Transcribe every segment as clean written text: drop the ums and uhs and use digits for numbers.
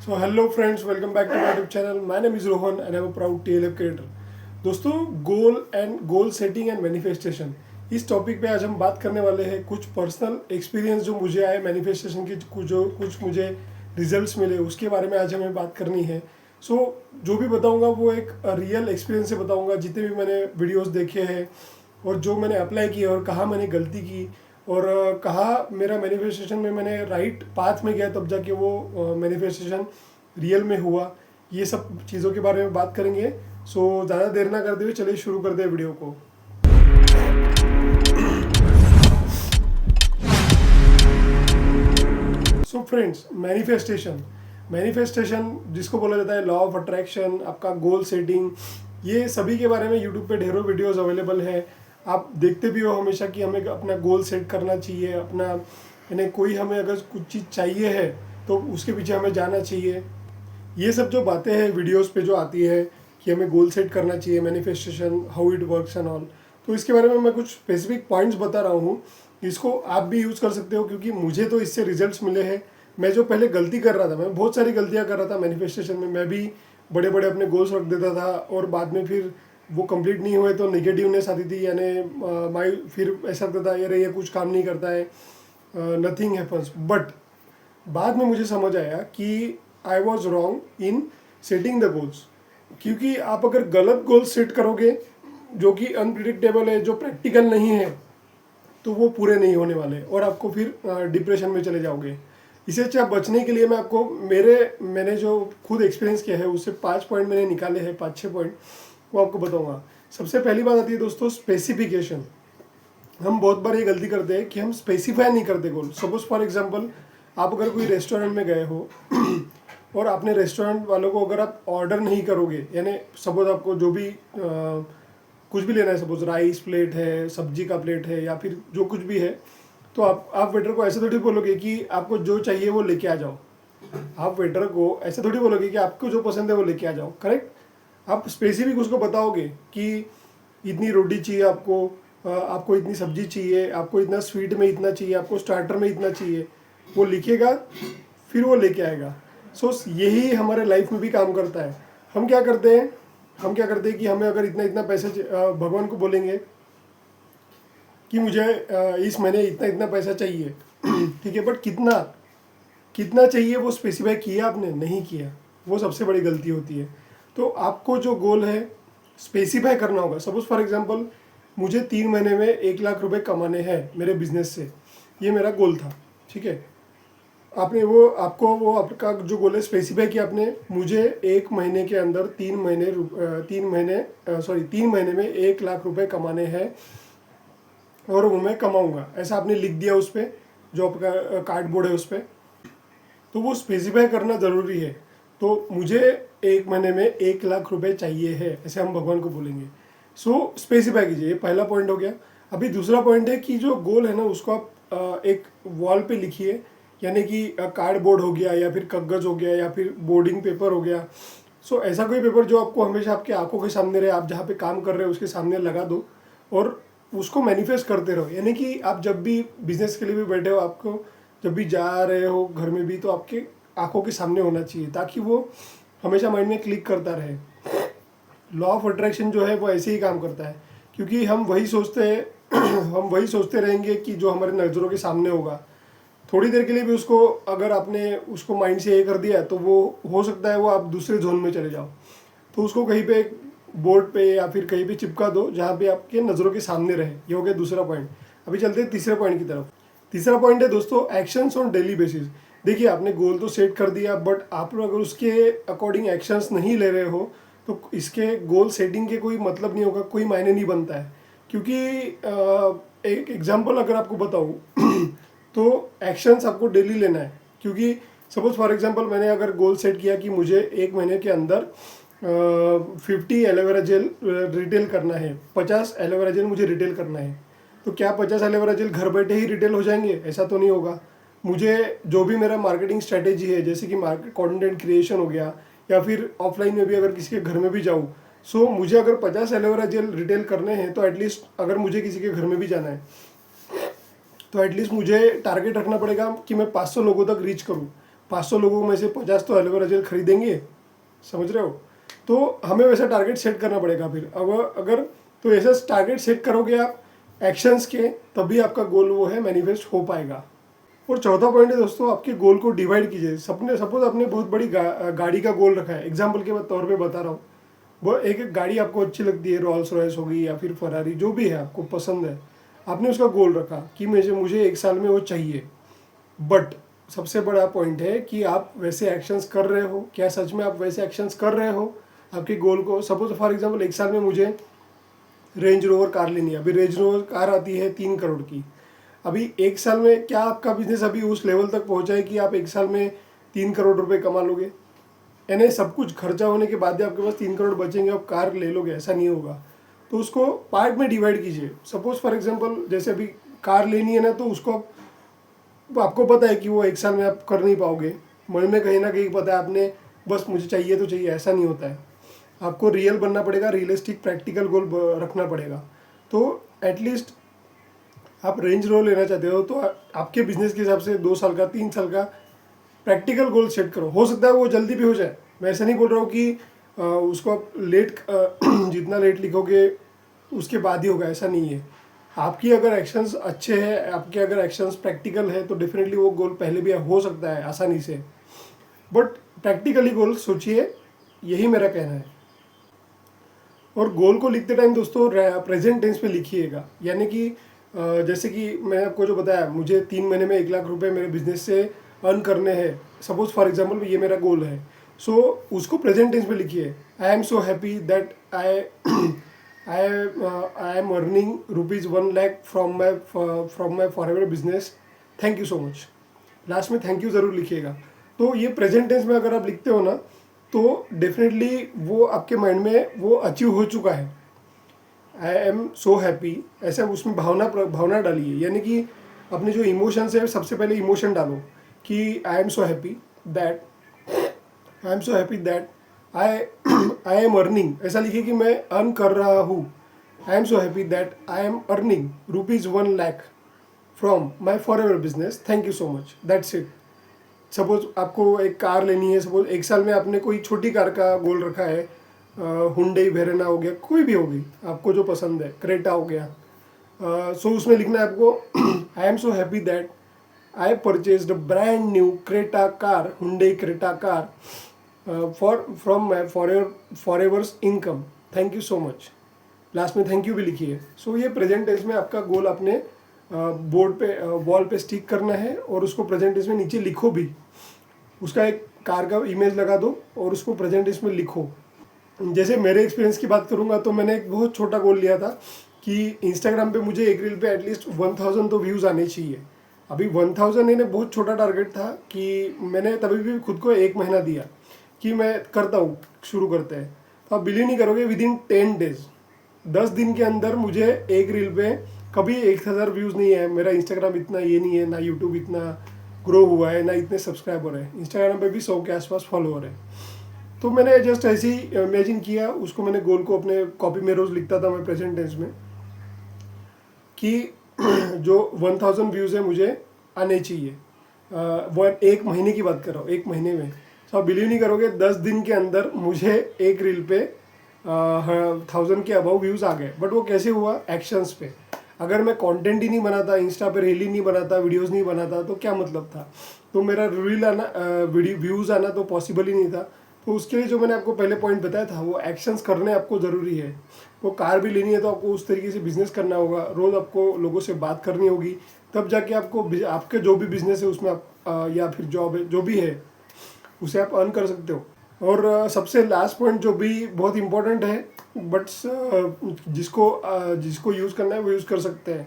So hello friends, welcome back to my YouTube channel. My name is Rohan and I'm a proud TLF creator. दोस्तों, goal setting and manifestation, इस topic पे आज हम बात करने वाले हैं। कुछ पर्सनल एक्सपीरियंस जो मुझे आए मैनिफेस्टेशन की, कुछ मुझे रिजल्ट्स मिले, उसके बारे में आज हमें बात करनी है। जो भी बताऊंगा वो एक रियल एक्सपीरियंस से बताऊंगा, जितने भी मैंने वीडियोस देखे हैं और जो मैंने अप्लाई किए और कहाँ मैंने गलती की और कहाँ मेरा मैनिफेस्टेशन में मैंने राइट पाथ में गया, तब जाके वो मैनिफेस्टेशन रियल में हुआ। ये सब चीज़ों के बारे में बात करेंगे। ज़्यादा देर ना करते हुए चलिए शुरू कर दे वीडियो को। फ्रेंड्स, मैनिफेस्टेशन जिसको बोला जाता है लॉ ऑफ अट्रैक्शन, आपका गोल सेटिंग, ये सभी के बारे में यूट्यूब पे ढेरों वीडियोस अवेलेबल है। आप देखते भी हो हमेशा कि हमें अपना गोल सेट करना चाहिए, अपना यानी कोई हमें अगर कुछ चीज़ चाहिए है तो उसके पीछे हमें जाना चाहिए। ये सब जो बातें हैं वीडियोस पे जो आती है कि हमें गोल सेट करना चाहिए, manifestation, how it works and all, तो इसके बारे में मैं कुछ स्पेसिफिक पॉइंट्स बता रहा हूँ। इसको आप भी यूज़ कर सकते हो, क्योंकि मुझे तो इससे रिजल्ट्स मिले हैं। मैं जो पहले गलती कर रहा था, मैं बहुत सारी गलतियाँ कर रहा था मैनिफेस्टेशन में। मैं भी बड़े बड़े अपने गोल्स रख देता था और बाद में फिर वो कंप्लीट नहीं हुए तो नेगेटिवनेस आती थी, यानी माई फिर ऐसा लगता था यार ये कुछ काम नहीं करता है, नथिंग हैपन्स। बट बाद में मुझे समझ आया कि I was wrong in setting the goals, क्योंकि आप अगर गलत गोल्स सेट करोगे जो कि अनप्रिडिक्टेबल है, जो प्रैक्टिकल नहीं है, तो वो पूरे नहीं होने वाले और आपको फिर डिप्रेशन में चले जाओगे। इससे अच्छा बचने के लिए मैं आपको मैंने जो खुद एक्सपीरियंस किया है उससे 5 पॉइंट मैंने निकाले हैं, 5-6 पॉइंट, वो आपको बताऊंगा। सबसे पहली बात आती है दोस्तों स्पेसिफिकेशन। हम बहुत बार ये गलती करते हैं कि हम स्पेसिफाई नहीं करते गोल। सपोज फॉर एग्जांपल, आप अगर कोई रेस्टोरेंट में गए हो और आपने रेस्टोरेंट वालों को अगर आप ऑर्डर नहीं करोगे, यानी सपोज आपको जो भी कुछ भी लेना है, सपोज राइस प्लेट है, सब्जी का प्लेट है, या फिर जो कुछ भी है, तो आप वेटर को ऐसे थोड़ी बोलोगे कि आपको जो चाहिए वो लेके आ जाओ। आप वेटर को ऐसे थोड़ी बोलोगे कि आपको जो पसंद है वो लेके आ जाओ, करेक्ट। आप स्पेसिफिक उसको बताओगे कि इतनी रोटी चाहिए आपको, आपको इतनी सब्जी चाहिए, आपको इतना स्वीट में इतना चाहिए, आपको स्टार्टर में इतना चाहिए। वो लिखेगा, फिर वो लेके आएगा। यही हमारे लाइफ में भी काम करता है। हम क्या करते हैं कि हमें अगर इतना इतना पैसा भगवान को बोलेंगे कि मुझे इस महीने इतना इतना पैसा चाहिए ठीक है, बट कितना कितना चाहिए वो स्पेसिफाई किया आपने नहीं किया, वो सबसे बड़ी गलती होती है। तो आपको जो गोल है स्पेसिफाई करना होगा। सपोज फॉर एग्जांपल, मुझे 3 महीने में 1 लाख रुपए कमाने हैं मेरे बिजनेस से, ये मेरा गोल था, ठीक है। आपका जो गोल है स्पेसिफाई किया आपने, मुझे 1 महीने के अंदर 3 महीने में 1 लाख रुपए कमाने हैं और वो मैं कमाऊंगा, ऐसा आपने लिख दिया उस पर, जो आपका कार्डबोर्ड है उस पर। तो वो स्पेसिफाई करना ज़रूरी है। तो मुझे 1 महीने में 1 लाख रुपए चाहिए है, ऐसे हम भगवान को बोलेंगे। स्पेसिफाई कीजिए, ये पहला पॉइंट हो गया। अभी दूसरा पॉइंट है कि जो गोल है ना उसको आप एक वॉल पे लिखिए, यानी कि कार्डबोर्ड हो गया या फिर कागज हो गया या फिर बोर्डिंग पेपर हो गया। ऐसा कोई पेपर जो आपको हमेशा आपके आंखों के सामने रहे, आप जहाँ पे काम कर रहे हो उसके सामने लगा दो और उसको मैनिफेस्ट करते रहो। यानी कि आप जब भी बिजनेस के लिए भी बैठे हो, आपको जब भी जा रहे हो घर में भी, तो आपके आंखों के सामने होना चाहिए, ताकि वो हमेशा माइंड में क्लिक करता रहे। लॉ ऑफ अट्रैक्शन जो है वो ऐसे ही काम करता है, क्योंकि हम वही सोचते हैं हम वही सोचते रहेंगे कि जो हमारे नज़रों के सामने होगा। थोड़ी देर के लिए भी उसको अगर आपने उसको माइंड से ये कर दिया तो वो हो सकता है वो आप दूसरे जोन में चले जाओ। तो उसको कहीं पे बोर्ड पे या फिर कहीं पे चिपका दो जहाँ पे आपके नज़रों के सामने रहे। ये हो गया दूसरा पॉइंट। अभी चलते हैं तीसरे पॉइंट की तरफ। तीसरा पॉइंट है दोस्तों एक्शंस ऑन डेली बेसिस। देखिए, आपने गोल तो सेट कर दिया, बट आप अगर उसके अकॉर्डिंग एक्शंस नहीं ले रहे हो तो इसके गोल सेटिंग के कोई मतलब नहीं होगा, कोई मायने नहीं बनता है। क्योंकि एक एग्जांपल अगर आपको बताऊं तो एक्शंस आपको डेली लेना है। क्योंकि सपोज फॉर एग्जांपल, मैंने अगर गोल सेट किया कि मुझे 1 महीने के अंदर 50 एलोवेरा जेल रिटेल करना है, 50 एलोवेरा जेल मुझे रिटेल करना है, तो क्या 50 एलोवेरा जेल घर बैठे ही रिटेल हो जाएंगे? ऐसा तो नहीं होगा। मुझे जो भी मेरा मार्केटिंग स्ट्रेटेजी है, जैसे कि मार्केट कंटेंट क्रिएशन हो गया, या फिर ऑफलाइन में भी अगर किसी के घर में भी जाऊँ, मुझे अगर 50 एलोवेरा जेल रिटेल करने हैं तो एटलीस्ट अगर मुझे किसी के घर में भी जाना है तो एटलीस्ट मुझे टारगेट रखना पड़ेगा कि मैं 500 लोगों तक रीच करूँ। 500 लोगों में से 50 तो एलोवेरा जेल खरीदेंगे, समझ रहे हो। तो हमें वैसा टारगेट सेट करना पड़ेगा। फिर अगर तो ऐसा टारगेट सेट करोगे आप एक्शंस के, तभी आपका गोल वो है मैनिफेस्ट हो पाएगा। और चौथा पॉइंट है दोस्तों, आपके गोल को डिवाइड कीजिए। सपोज आपने बहुत बड़ी गाड़ी का गोल रखा है, एग्जाम्पल के तौर पे बता रहा हूँ। वो एक गाड़ी आपको अच्छी लगती है, रॉल्स रॉयस होगी या फिर फरारी, जो भी है आपको पसंद है, आपने उसका गोल रखा कि मुझे 1 साल में वो चाहिए। बट सबसे बड़ा पॉइंट है कि आप वैसे एक्शंस कर रहे हो क्या, सच में आप वैसे एक्शंस कर रहे हो आपके गोल को। सपोज फॉर एग्जांपल 1 साल में मुझे रेंज रोवर कार लेनी है। अभी रेंज रोवर कार आती है 3 करोड़ की। अभी 1 साल में क्या आपका बिजनेस अभी उस लेवल तक पहुंचा है कि आप 1 साल में 3 करोड़ रुपए कमा लोगे? यानी सब कुछ खर्चा होने के बाद ही आपके पास 3 करोड़ बचेंगे, आप कार ले लोगे? ऐसा नहीं होगा। तो उसको पार्ट में डिवाइड कीजिए। सपोज फॉर एग्जांपल जैसे अभी कार लेनी है ना, तो उसको आपको पता है कि वो 1 साल में आप कर नहीं पाओगे, मन में कहीं ना कहीं पता है आपने, बस मुझे चाहिए तो चाहिए, ऐसा नहीं होता है। आपको रियल बनना पड़ेगा, रियलिस्टिक प्रैक्टिकल गोल रखना पड़ेगा। तो एटलीस्ट आप रेंज रोवर लेना चाहते हो तो आपके बिजनेस के हिसाब से 2 साल का 3 साल का प्रैक्टिकल गोल सेट करो। हो सकता है वो जल्दी भी हो जाए, मैं ऐसा नहीं बोल रहा हूँ कि उसको आप लेट जितना लेट लिखोगे उसके बाद ही होगा, ऐसा नहीं है। आपकी अगर एक्शंस अच्छे हैं, आपके अगर एक्शंस प्रैक्टिकल है, तो डेफिनेटली वो गोल पहले भी हो सकता है आसानी से। बट प्रैक्टिकली गोल सोचिए, यही मेरा कहना है। और गोल को लिखते टाइम दोस्तों प्रेजेंट टेंस पे लिखिएगा। यानी कि जैसे कि मैंने आपको जो बताया, मुझे 3 महीने में 1 लाख रुपए मेरे बिजनेस से अर्न करने हैं, सपोज फॉर एग्जांपल ये मेरा गोल है। सो उसको प्रेजेंट टेंस पे लिखिए। I am so happy that I am earning ₹1 lakh from my for ever business, thank you so much. Last में थैंक यू ज़रूर लिखिएगा। तो ये प्रेजेंट टेंस में अगर आप लिखते हो ना, तो डेफिनेटली वो आपके माइंड में वो अचीव हो चुका है। आई एम सो हैप्पी, ऐसा उसमें भावना डालिए। यानी कि अपने जो इमोशंस है, सबसे पहले इमोशन डालो कि I am so happy that I I am earning, ऐसा लिखिए कि मैं अर्न कर रहा हूँ। I am so happy that I am earning ₹1 lakh from my for ever business, thank you so much, that's it. Suppose आपको एक कार लेनी है, सपोज 1 साल में आपने कोई छोटी कार का गोल रखा है, हुंडई वेरेना हो गया, कोई भी होगी आपको जो पसंद है, क्रेटा हो गया। सो उसमें लिखना है आपको I am so happy that I purchased a brand new Creta car, Hyundai Creta car from my for averse income, thank you so much. Last में थैंक यू भी लिखिए। सो ये प्रेजेंट टेंस में आपका गोल अपने बोर्ड पे वॉल पे stick करना है, और उसको प्रेजेंट टेंस में नीचे लिखो भी। उसका एक कार का इमेज लगा दो और उसको प्रेजेंट टेंस में लिखो। जैसे मेरे एक्सपीरियंस की बात करूंगा तो मैंने एक बहुत छोटा गोल लिया था कि इंस्टाग्राम पे मुझे एक रील पे एटलीस्ट 1000 तो व्यूज़ आने चाहिए। अभी 1000 ने बहुत छोटा टारगेट था कि मैंने तभी भी खुद को 1 महीना दिया कि मैं करता हूँ, शुरू करते हैं। तो आप बिलीव नहीं करोगे, विद इन 10 डेज, 10 दिन के अंदर मुझे एक रील पे कभी 1000 व्यूज़ नहीं है। मेरा इंस्टाग्राम इतना ये नहीं है, ना यूट्यूब इतना ग्रो हुआ है, ना इतने सब्सक्राइबर है। इंस्टाग्राम पे भी 100 के आसपास फॉलोअर है। तो मैंने जस्ट ऐसे ही इमेजिन किया उसको, मैंने गोल को अपने कॉपी में रोज़ लिखता था मैं प्रेजेंट टेंस में कि जो 1000 व्यूज़ है मुझे आने चाहिए। वो 1 महीने की बात कर रहा हूँ, 1 महीने में। तो आप बिलीव नहीं करोगे, 10 दिन के अंदर मुझे एक रील पे 1000 के अबव व्यूज़ आ गए। बट वो कैसे हुआ? एक्शंस पे। अगर मैं कंटेंट ही नहीं बनाता, इंस्टा पे रील ही नहीं बनाता, वीडियोस नहीं बनाता, तो क्या मतलब था? तो मेरा रील आना, व्यूज़ आना तो पॉसिबल ही नहीं था। तो उसके लिए जो मैंने आपको पहले पॉइंट बताया था, वो एक्शंस करने आपको ज़रूरी है। वो कार भी लेनी है तो आपको उस तरीके से बिजनेस करना होगा, रोज़ आपको लोगों से बात करनी होगी, तब जाके आपको आपके जो भी बिजनेस है उसमें आप या फिर जॉब है, जो भी है, उसे आप अर्न कर सकते हो। और सबसे लास्ट पॉइंट जो भी बहुत इंपॉर्टेंट है, बट जिसको यूज़ करना है वो यूज़ कर सकते हैं।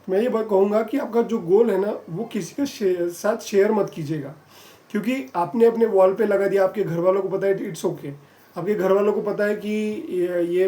मैं ये बात कहूँगा कि आपका जो गोल है ना, वो किसी के साथ शेयर मत कीजिएगा। क्योंकि आपने अपने वॉल पे लगा दिया, आपके घर वालों को पता है, इट्स ओके। आपके घर वालों को पता है कि ये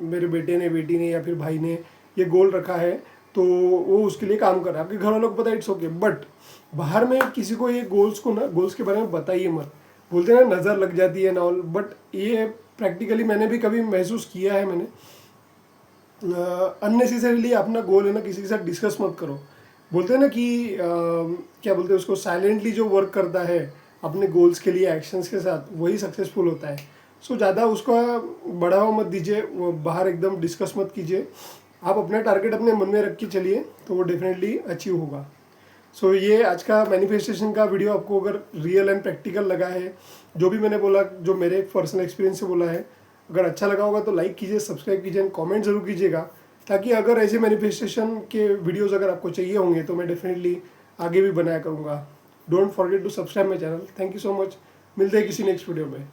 मेरे बेटे ने, बेटी ने या फिर भाई ने ये गोल रखा है, तो वो उसके लिए काम कर रहा है। आपके घर वालों को पता है, इट्स ओके। बट बाहर में किसी को ये गोल्स के बारे में बताइए मत। बोलते हैं ना, नज़र लग जाती है ना ऑल, बट ये प्रैक्टिकली मैंने भी कभी महसूस किया है। मैंने अननेसेसरीली अपना गोल है ना किसी के साथ डिस्कस मत करो। बोलते हैं ना कि क्या बोलते हैं उसको, साइलेंटली जो वर्क करता है अपने गोल्स के लिए एक्शंस के साथ, वही सक्सेसफुल होता है। सो ज़्यादा उसका बढ़ावा मत दीजिए, वो बाहर एकदम डिस्कस मत कीजिए। आप अपना टारगेट अपने मन में रख के चलिए तो वो डेफिनेटली अचीव होगा। सो ये आज का मैनिफेस्टेशन का वीडियो आपको अगर रियल एंड प्रैक्टिकल लगा है, जो भी मैंने बोला, जो मेरे पर्सनल एक्सपीरियंस से बोला है, अगर अच्छा लगा होगा तो लाइक कीजिए, सब्सक्राइब कीजिए, कमेंट जरूर कीजिएगा, ताकि अगर ऐसे मैनिफेस्टेशन के वीडियोस अगर आपको चाहिए होंगे तो मैं डेफिनेटली आगे भी बनाया करूँगा। Don't forget to subscribe my channel. Thank you so much. मिलते हैं किसी नेक्स्ट वीडियो में।